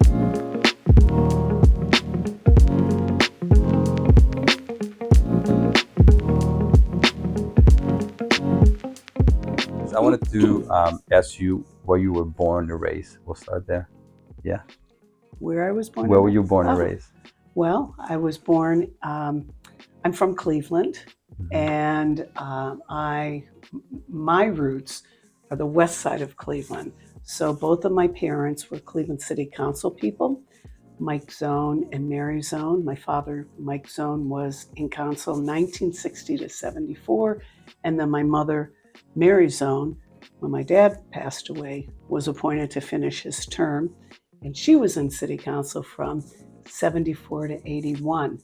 I wanted to ask you where you were born and raised. We'll start there. Yeah. Where I was born? Where were you born and raised? Well, I was born, I'm from Cleveland, and my roots are the west side of Cleveland. So both of my parents were Cleveland City Council people, Mike Zone and Mary Zone. My father, Mike Zone, was in council 1960 to 74, and then my mother, Mary Zone, when my dad passed away, was appointed to finish his term, and she was in city council from 74 to 81.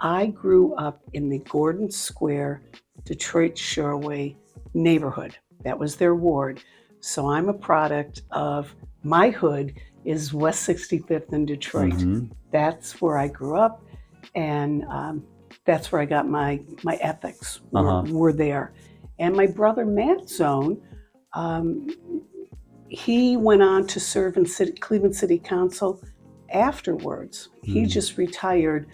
I grew up in the Gordon Square, Detroit Shoreway neighborhood. That was their ward. So I'm a product of, my hood is West 65th in Detroit. That's where I grew up, and that's where I got my ethics were there. And my brother Matt Zone, he went on to serve in Cleveland City Council afterwards. He just retired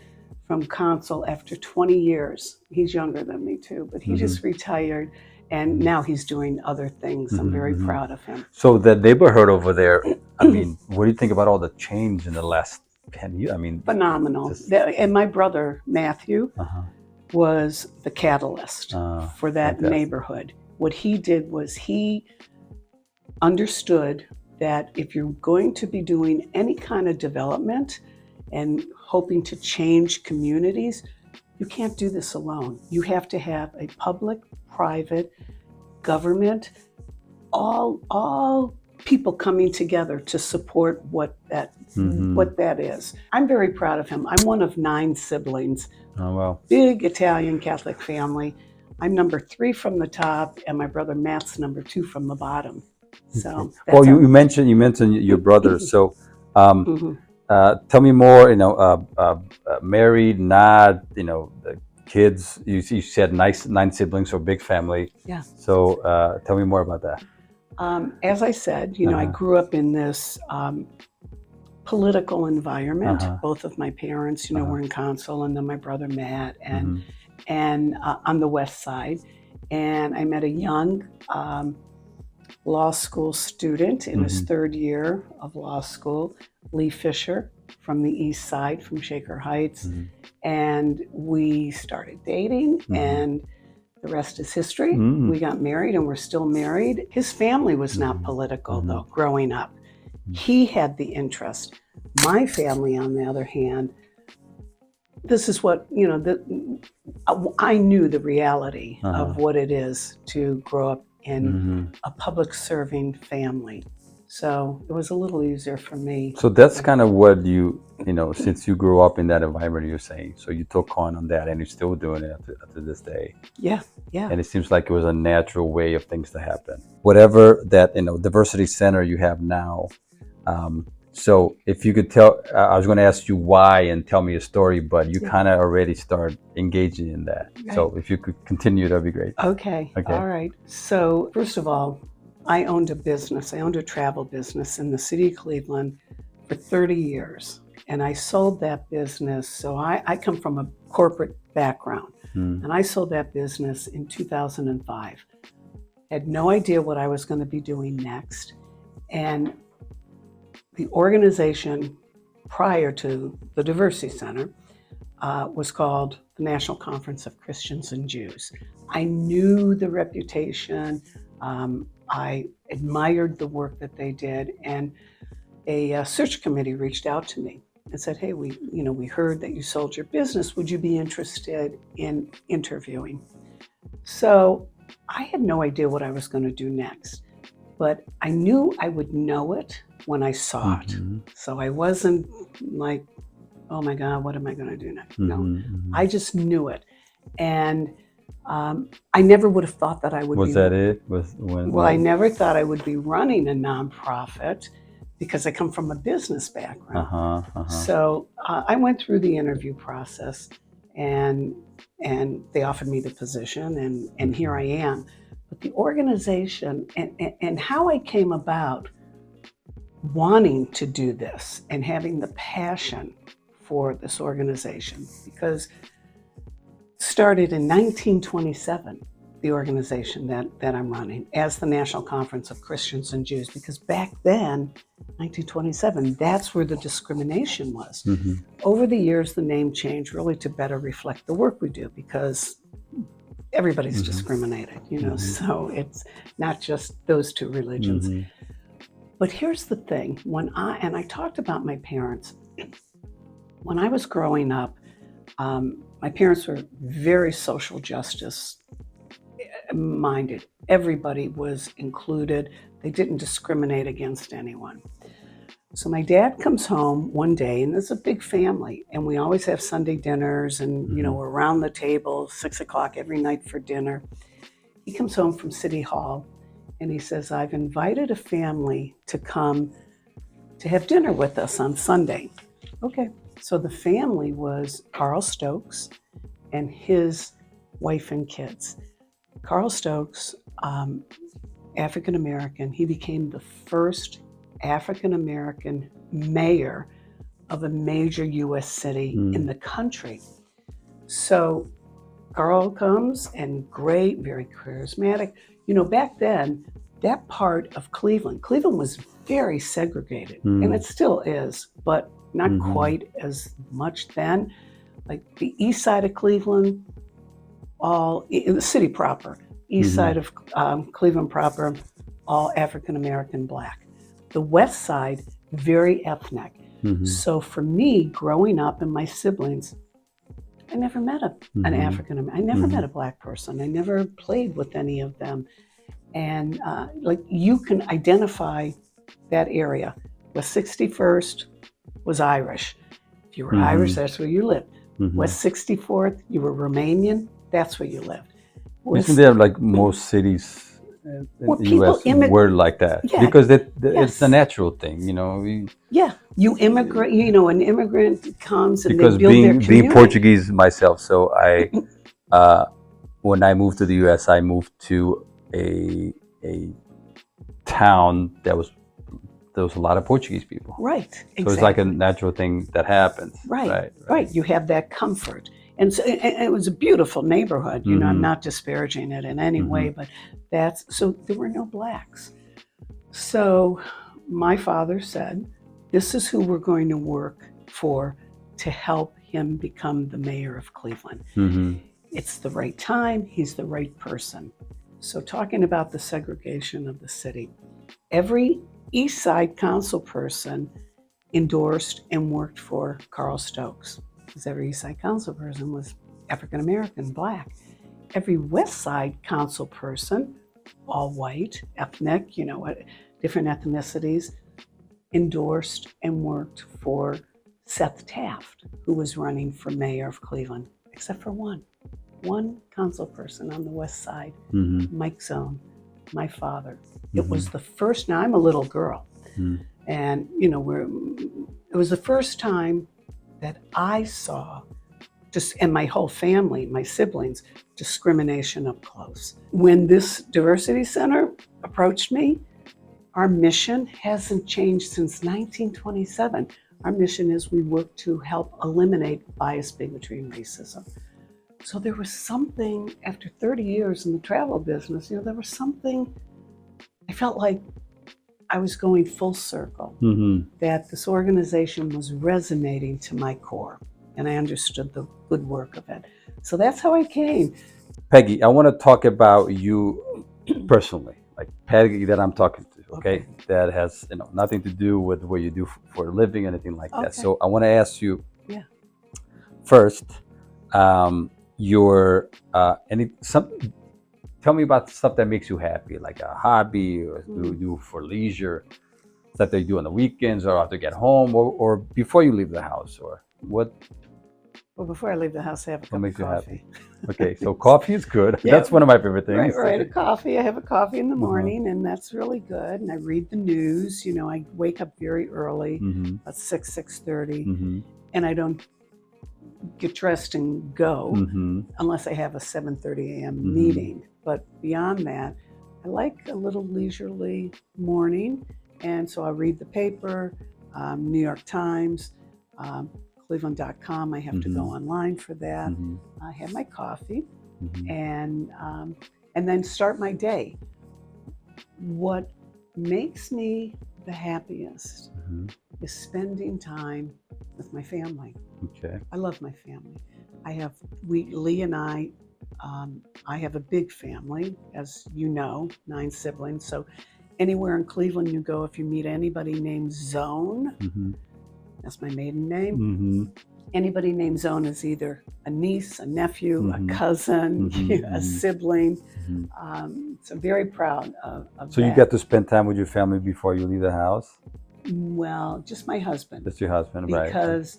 from council after 20 years. He's younger than me too, but he just retired, and now he's doing other things. I'm very proud of him. So the neighborhood over there, I mean, what do you think about all the change in the last 10 years? I mean, phenomenal. And my brother Matthew was the catalyst for that neighborhood. What he did was he understood that if you're going to be doing any kind of development and hoping to change communities, you can't do this alone. You have to have a public, private, government, all people coming together to support what that is. I'm very proud of him. I'm one of 9 siblings. Oh, wow. Big Italian Catholic family. I'm number 3 from the top, and my brother Matt's number 2 from the bottom. So, well, you mentioned your brother. So, tell me more. Married, not. The kids. You said 9 siblings, so big family. Yeah. So, tell me more about that. As I said, I grew up in this political environment. Both of my parents, were in council, and then my brother Matt, and on the west side. And I met a young law school student in his 3rd year of law school, Lee Fisher, from the east side, from Shaker Heights. And we started dating, and the rest is history. We got married, and we're still married. His family was not political, though, growing up. He had the interest. My family, on the other hand, this is what, I knew the reality of what it is to grow up in a public serving family. So it was a little easier for me. So that's kind of what since you grew up in that environment, you're saying. So you took on that, and you're still doing it to this day. Yeah. And it seems like it was a natural way of things to happen. Whatever that, diversity center you have now. So if you could tell, I was going to ask you why and tell me a story, but you kind of already start engaging in that. Right. So if you could continue, that'd be great. Okay. All right. So first of all, I owned a business. I owned a travel business in the city of Cleveland for 30 years. And I sold that business. So I come from a corporate background, and I sold that business in 2005. Had no idea what I was going to be doing next. And the organization prior to the Diversity Center was called the National Conference of Christians and Jews. I knew the reputation. I admired the work that they did, and a search committee reached out to me and said, "Hey, we heard that you sold your business. Would you be interested in interviewing?" So I had no idea what I was going to do next, but I knew I would know it when I saw it. So I wasn't like, "Oh my God, what am I going to do next?" No, I just knew it, and I never would have thought that I would. Was that it? I never thought I would be running a nonprofit, because I come from a business background. So I went through the interview process, and they offered me the position, and here I am. But the organization and how I came about wanting to do this and having the passion for this organization, because it started in 1927, the organization that I'm running, as the National Conference of Christians and Jews, because back then, 1927, that's where the discrimination was. Mm-hmm. Over the years, the name changed really to better reflect the work we do, because everybody's discriminated, so it's not just those two religions. Mm-hmm. But here's the thing, I talked about my parents. When I was growing up, my parents were very social justice minded. Everybody was included. They didn't discriminate against anyone. So my dad comes home one day, and there's a big family, and we always have Sunday dinners, and we're around the table 6 o'clock every night for dinner. He comes home from City Hall, and he says, "I've invited a family to come to have dinner with us on Sunday." Okay, so the family was Carl Stokes and his wife and kids. Carl Stokes, African American, he became the first African American mayor of a major U.S. city in the country. So Carl comes, and great, very charismatic. Back then, that part of Cleveland was very segregated, and it still is, but not quite as much then. Like the east side of Cleveland, all in the city proper, east side of Cleveland proper, all African American, Black. The west side, very ethnic. So for me, growing up, and my siblings, I never met an African American. I never met a Black person. I never played with any of them. And you can identify that area. West 61st was Irish. If you were Irish, that's where you lived. West 64th, you were Romanian, that's where you lived. Isn't there like most cities in the U.S. were like that? Yeah. Because it's a natural thing, You immigrate. An immigrant comes and because they build their community. being Portuguese myself, so I when I moved to the U.S., I moved to a town there was a lot of Portuguese people. Right. Exactly. So it's like a natural thing that happens. Right. You have that comfort. And so it was a beautiful neighborhood. I'm not disparaging it in any way, but so there were no Blacks. So my father said, this is who we're going to work for to help him become the mayor of Cleveland. It's the right time. He's the right person. So talking about the segregation of the city, every East Side council person endorsed and worked for Carl Stokes, because every East Side council person was African American, Black. Every West Side council person, all white, ethnic, different ethnicities, endorsed and worked for Seth Taft, who was running for mayor of Cleveland, except for one council person on the West Side, Mike Zone, my father. It was the first. Now I'm a little girl, and it was the first time that I saw, and my whole family, my siblings, discrimination up close. When this diversity center approached me, our mission hasn't changed since 1927. Our mission is we work to help eliminate bias, bigotry, and racism. So there was something, after 30 years in the travel business, there was something, I felt like I was going full circle, that this organization was resonating to my core, and I understood the good work of it. So that's how I came. Peggy, I want to talk about you personally, like Peggy that I'm talking to, okay? That has nothing to do with what you do for a living, anything like that. So I want to ask you first, tell me about stuff that makes you happy, like a hobby, or do you do for leisure, stuff that you do on the weekends or after you get home, or before you leave the house, or what? Well, before I leave the house, I have a cup of coffee. What makes you happy? Okay, so coffee is good. That's one of my favorite things. Right, a coffee. I have a coffee in the morning, and that's really good. And I read the news. I wake up very early, at 6:30, and I don't get dressed and go unless I have a 7:30 a.m. meeting. But beyond that, I like a little leisurely morning, And so I read the paper, New York Times, Cleveland.com. I have to go online for that. I have my coffee, and then start my day. What makes me the happiest is spending time with my family. Okay. I love my family. Lee and I have a big family, as you know, 9 siblings. So anywhere in Cleveland you go, if you meet anybody named Zone, that's my maiden name. Anybody named Zone is either a niece, a nephew, a cousin, a sibling. So I'm very proud of So that. you get to spend time with your family before you leave the house? Well, just my husband. That's your husband, right? Because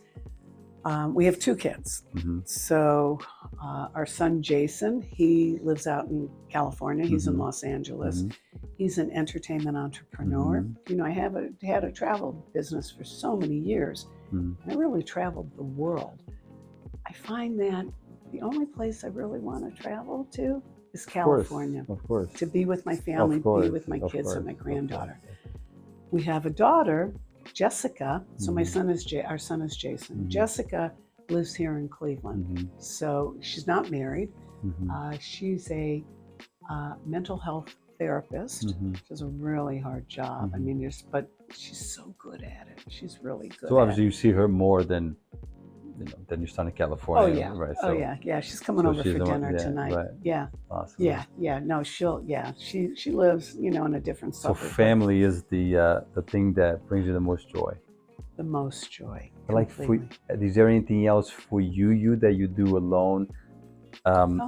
we have 2 kids. So our son Jason, he lives out in California. He's in Los Angeles. He's an entertainment entrepreneur. You know, I had a travel business for so many years. I really traveled the world. I find that the only place I really want to travel to is California. Of course. To be with my family, be with my kids and my granddaughter. We have a daughter, Jessica. So our son is Jason. Jessica lives here in Cleveland. So she's not married. She's a mental health therapist. She does a really hard job. I mean, but she's so good at it. She's really good. So obviously you see her more than your son in California. Oh yeah, right? So, yeah. She's coming over for dinner tonight. Right. Yeah, awesome. Yeah. No, she lives, in a different So suburb. family is the thing that brings you the most joy. The most joy. Like, is there anything else for you that you do alone?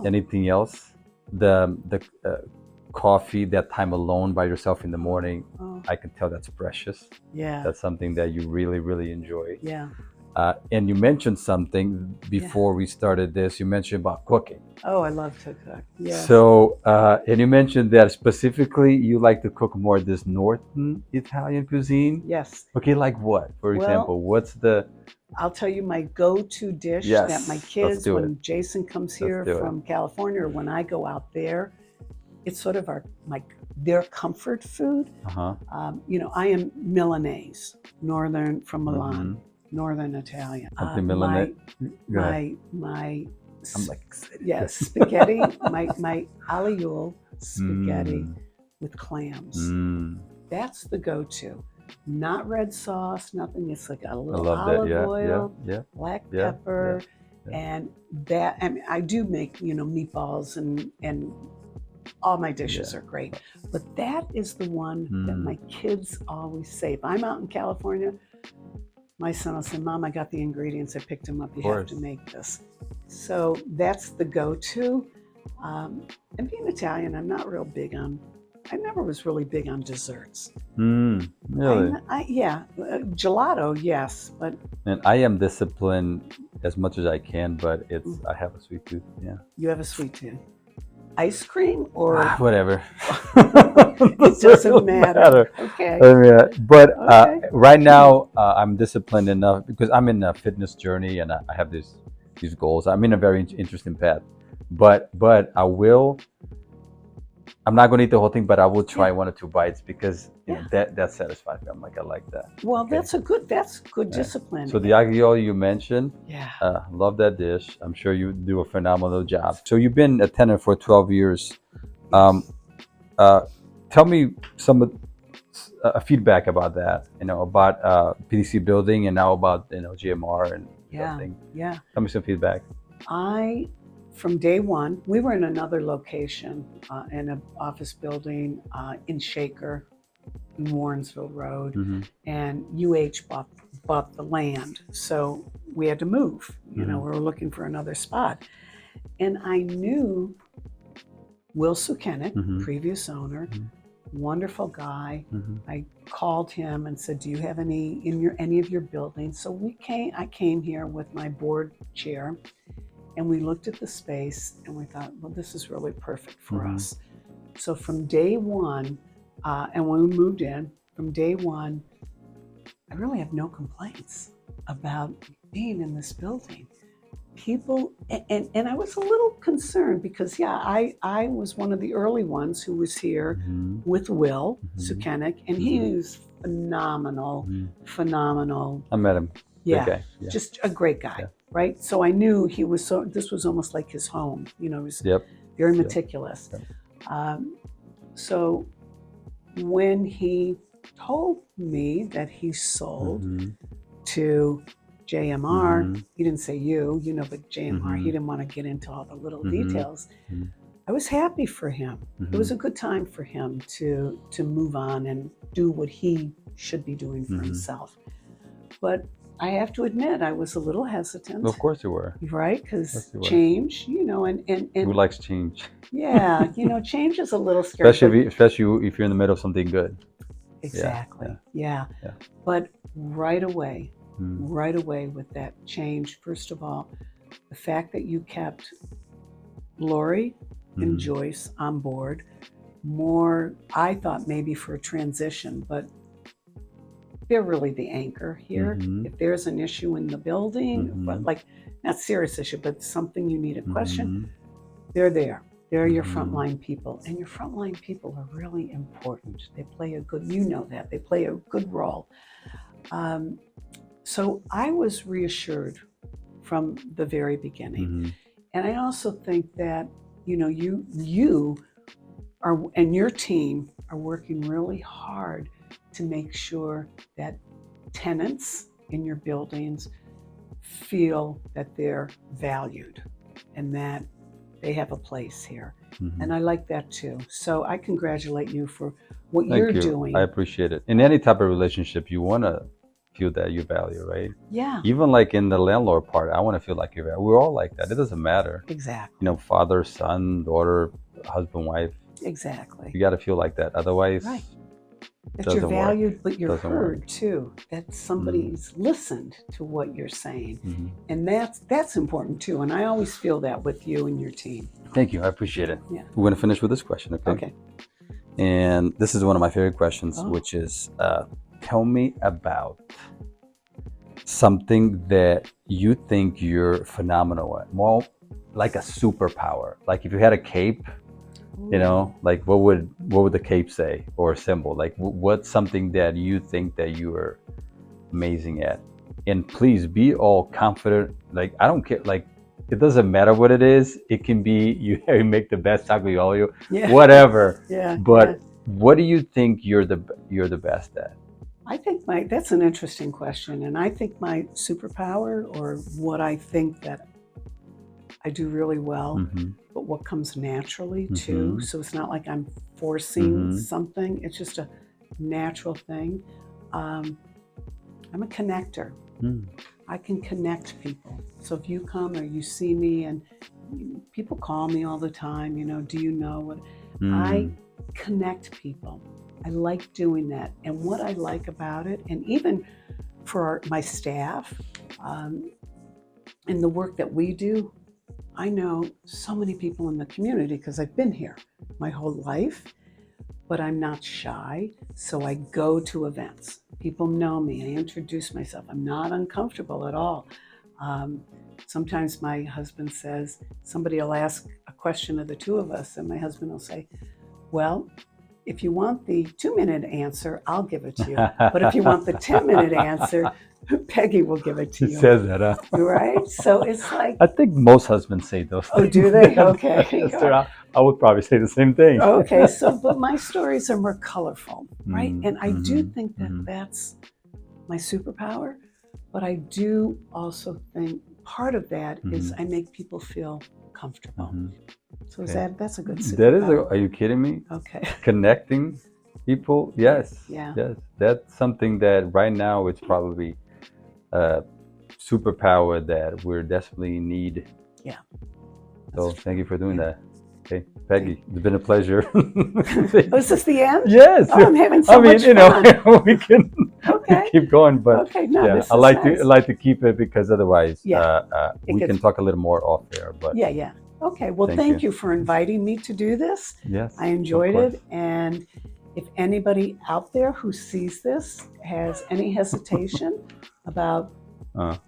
Anything else? The coffee, that time alone by yourself in the morning. I can tell that's precious. Yeah. That's something that you really, really enjoy. Yeah. And you mentioned something before we started this. You mentioned about cooking. Oh, I love to cook. Yeah. So, and you mentioned that specifically you like to cook more this northern Italian cuisine. Yes. Okay, like what? For example, what's the? I'll tell you my go-to dish that my kids, when Jason comes here from California, or when I go out there, it's sort of their comfort food. I am Milanese, from Milan. Northern Italian. Something Milanese. I'm like excited. Yes, spaghetti. my aglio spaghetti with clams. That's the go-to. Not red sauce, nothing. It's like a little olive oil, black pepper, and that. I mean, I do make meatballs and all my dishes are great, but that is the one that my kids always say. If I'm out in California, my son will say, "Mom, I got the ingredients. I picked them up. You have to make this." So that's the go-to. And being Italian, I never was really big on desserts. Really? Gelato, yes, but. And I am disciplined as much as I can, but I have a sweet tooth. Yeah. You have a sweet tooth. Ice cream or whatever. It doesn't matter. Okay. Right now I'm disciplined enough because I'm in a fitness journey and I have these goals. I'm in a very interesting path, but I'm not going to eat the whole thing, but I will try 1 or 2 bites because that satisfies me. I'm like, I like that. Well, that's good discipline. So the aglio olio you mentioned, love that dish. I'm sure you do a phenomenal job. So you've been a tenant for 12 years. Tell me some feedback about that. About PDC building and now about GMR and everything. Yeah. Tell me some feedback. From day one, we were in another location in an office building in Shaker, in Warrensville Road, and UH bought the land. So we had to move. We were looking for another spot. And I knew Will Sukenik, previous owner, wonderful guy. I called him and said, "Do you have any of your buildings?" So I came here with my board chair. And we looked at the space and we thought, well, this is really perfect for us. So from day one, and when we moved in, from day one, I really have no complaints about being in this building. People, and I was a little concerned because, I was one of the early ones who was here with Will Sukenik, and he was phenomenal, Mhm. phenomenal. I met him. Good Yeah, guy. Yeah. just a great guy, Yeah. right? So I knew he was so. This was almost like his home. You know, he was Yep. very Yep. meticulous. Yep. So when he told me that he sold Mhm. to JMR, Mhm. he didn't say you know, but JMR, he Mhm. didn't want to get into all the little Mhm. details. Mhm. I was happy for him. It was Mhm. a good time for him to move on and do what he should be doing for Mhm. himself. But I have to admit, I was a little hesitant, Of course you were. right? Of course Because you were. change, you know, and Who likes change? yeah, you know, change is a little scary, but Especially if you're in the middle of something good. Yeah. Yeah. exactly, yeah. Yeah. But right away, Mm. right away with that change, first of all, the fact that you kept Lori and Mhm. Joyce on board, more, I thought maybe for a transition, but they're really the anchor here. Mhm. If there's an issue in the building, but Mhm. like not serious issue, but something you need a question, Mhm. they're there. They're your Mhm. frontline people, and your frontline people are really important. They play a good, you know that they play a good role. Um, so I was reassured from the very beginning, Mhm. and I also think that you know you are and your team are working really hard to make sure that tenants in your buildings feel that they're valued and that they have a place here. Mhm. And I like that too. So I congratulate you for what you're Thank you. doing. I appreciate it. In any type of relationship, you want to feel that you value, right? Yeah, Even like in the landlord part, I want to feel like you value. We're all like that. It doesn't matter. exactly. You know, father, son, daughter, husband, wife. Exactly. You got to feel like that. Otherwise, Right. it That you're doesn't work. valued, but you're Doesn't work. heard too. That somebody's listened to what you're saying. Mhm. And that's important too. And I always feel that with you and your team. Thank you. I appreciate it. Yeah. We're going to finish with this question, okay? Okay. And this is one of my favorite questions, Oh. which is tell me about something that you think you're phenomenal at. Well, like a superpower. Like if you had a cape, you know, like what would the cape say or symbol? Like what's something that you think that you are amazing at? And please be all confident. Like I don't care. Like it doesn't matter what it is. It can be you make the best Aglio Olio, Yeah. whatever. Yeah. But yeah. what do you think you're the best at? I think that's an interesting question. And I think my superpower or what I think that I do really well, Mm-hmm. but what comes naturally too. Mm-hmm. So it's not like I'm forcing Mm-hmm. something, it's just a natural thing. I'm a connector. Mm. I can connect people. So if you come or you see me and people call me all the time, you know, do you know what? I Mm. connect people. I like doing that. And what I like about it, and even for my staff and the work that we do, I know so many people in the community because I've been here my whole life, but I'm not shy. So I go to events. People know me. I introduce myself. I'm not uncomfortable at all. Sometimes my husband says, somebody will ask a question of the two of us, and my husband will say, well, if you want the 2-minute answer, I'll give it to you. But if you want the 10-minute answer, Peggy will give it to He you. says that, huh? Right? So it's like, I think most husbands say those things. oh, do they? Okay. Yes, sir. I would probably say the same thing. Okay, so, but my stories are more colorful, right? Mm, And I do mhm, think that mhm. that's my superpower, but I do also think part of that is I make people feel comfortable. Mhm. So Okay. that's a good That is superpower. are you kidding me? Okay. Connecting people? Yes. Yeah. Yes. That's something that right now it's probably a superpower that we're desperately in need. Yeah. So thank you for doing Yeah. that. Okay, Peggy, it's been a pleasure. Oh, is this the end? Yes. Oh, I'm having so much you fun. know, we can Okay. keep going, but Okay, no, yeah, this I is like nice. to keep it because otherwise, Yeah. we gets- can talk a little more off there. But Yeah, yeah. Okay, well, Thank thank you. you for inviting me to do this. yes, I of enjoyed course. it. And if anybody out there who sees this has any hesitation about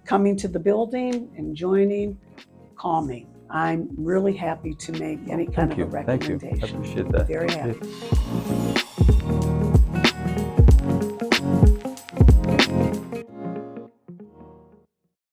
coming to the building and joining, call me. I'm really happy to make any kind of a Thank you. recommendation. I appreciate that. Very happy.